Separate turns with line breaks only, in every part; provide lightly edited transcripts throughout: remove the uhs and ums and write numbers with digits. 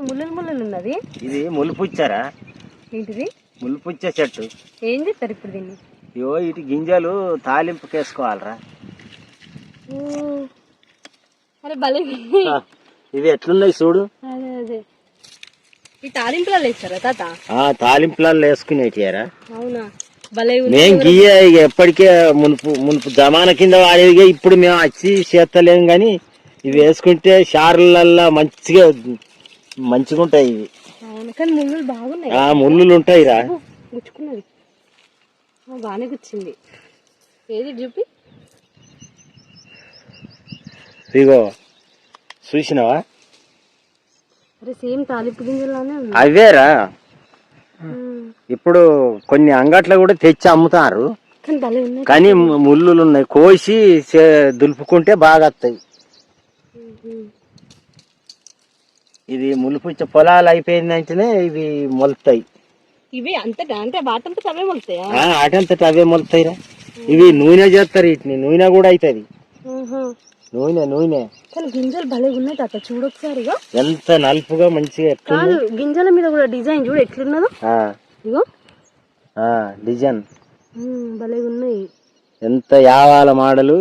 ముళ్ళలు ముళ్ళలు ఉన్నది.
ఇది ములుపుచ్చారా?
ఏంటిది?
ములుపుచ్చ చెట్టు.
ఏం చేస్తారు ఇప్పుడు దీన్ని?
ఇవో ఇటు గింజలు తాలింపుకి వేసుకోవాలరా.
అరే భలే
ఇవి ఎట్లున్నాయి చూడు.
అదే అదే ఈ తాలింపులలో వేస్తారా తాత?
తాలింపులలో వేసుకునేటియారా?
అవునా, భలే.
మేము గీయ ఎప్పటికే మునుపు జమాన కింద వాడేదిగా, ఇప్పుడు మేము వచ్చి చేస్తలేము. కానీ ఇవి వేసుకుంటే షార్లల్లా మంచిగా ఉంటాయి ఇవి.
కానీ ముళ్ళు బాగున్నాయి.
ముళ్ళు ఉంటాయి రా.
గుచ్చుకున్నది, బాగానే గుచ్చింది. ఏది చూపి.
ఇగో చూసినావా?
అరే సేమ్ తాలింపు గింజలానే ఉంది.
అవేరా. ఇప్పుడు కొన్ని అంగట్లో కూడా తెచ్చి అమ్ముతారు, కానీ ముళ్ళులు ఉన్నాయి. కోసి దులుపుకుంటే బాగా వస్తాయి. ఇది ములుపుచ్చ పొలాలు అయిపోయిందంటేనే ఇవి మొలుతాయి.
ఇవి అంతటా అంటే వాటంతట అవే మొలుతాయి.
వాటంతట అవే మొలుతాయిరా. ఇవి నూనె చేస్తారు, వీటిని నూనె కూడా అవుతుంది. నూనె
కానీ గింజలు భలే ఉన్నాయి తాత, చూడొకసారి. ఎంత
నలుపుగా మంచిగా.
గింజల మీద కూడా డిజైన్ చూడు ఎట్లున్నదో. ఇగో
డిజైన్
భలే ఉన్నాయి.
ఎంత యావాల మోడలు,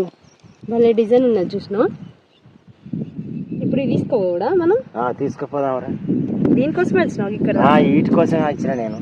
భలే డిజైన్ ఉన్నది చూసినావా? ఇప్పుడు ఇది తీసుకోవడా మనం?
తీసుకుపోదాంరా.
దీనికోసమే వచ్చినావు ఇక్కడ?
వీటి కోసమే వచ్చిన నేను.